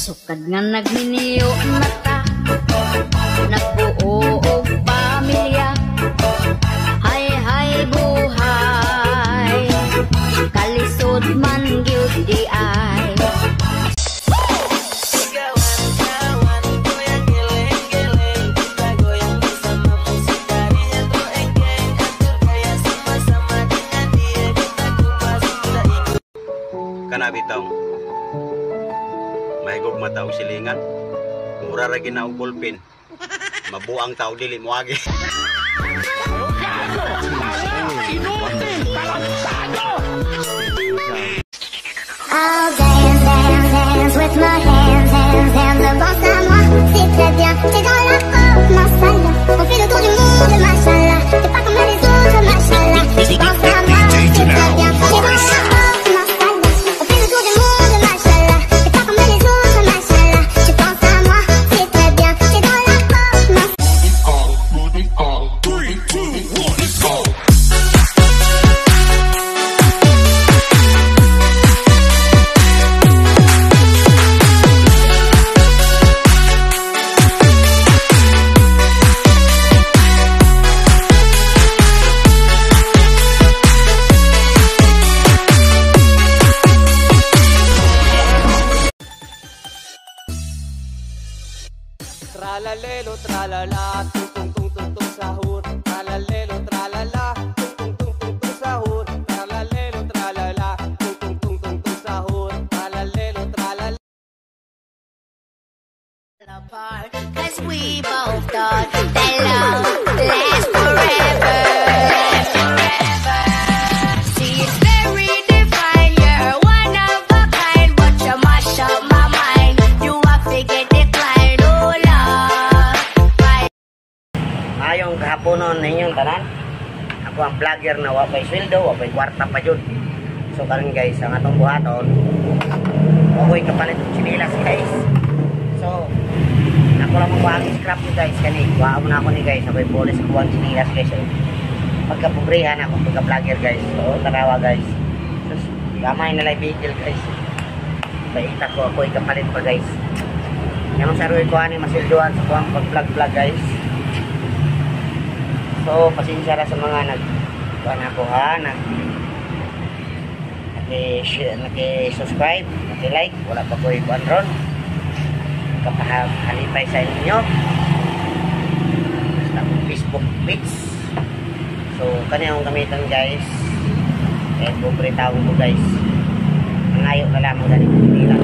Sukad nga nagminiyo mata, nagbuo og pamilya. Hay buhay, kalisod man gyud di ay. Kana bitaw, mahigog mata og silingan, mura ra gina og ballpen, mabuang tao dili moagi. I'll dance, dance, dance with my hands, hands, hands. Avance à moi, c'est très bien. T'es dans la peau, mashallah. On fait le tour du monde, mashallah. T'es pas comme les autres, mashallah. Tu penses à moi, c'est très bien. T'es dans la peau, mashallah. On fait le tour du monde, mashallah. T'es pas comme les autres, mashallah. Tu penses à moi, c'est très bien. T'es dans la peau, mashallah. 3, 2, 1, let's go. Tralalelo, tralala, tung tung tung tung sahur. Tralalelo, tralala, tung tung tung tung sahur. Tralalelo, tralala, tung tung tung tung sahur. Tralalelo, tralala. Apart, 'cause we both thought that love lasts forever, lasts forever. See, it's very divine, you're one of a kind, but you mash up my mind. You have to get declined, oh Lord. Ayong kahaponon ninyong tanan. Ako ang vlogger na wapay sweldo, wapay kwarta pa jud. So karon guys, ang atong buhaton, ako'y kapalit og chinilas guys. So ako lang magwagi scrap ni guys kani. Wa mo na ako ni guys, ako'y police ko ang chinilas guys. Pagka-pobrihan ako pagka-vlogger guys. So tarawa guys. So gamay na lang bigil guys. Baita ko ako'y kapalit pa guys. Yang saruy ko ani masilduan sa kuang pag-vlog guys. So, pasensya na sa mga nag-kuhan ako ha, nag-subscribe, nag-like, wala pa ko ikuan ron. Kapahalipay sa inyo. Basta Facebook page. So, kanyang gamitan guys. Eh, pobre tawag ko guys. Ang ayaw na lamang ganito nila.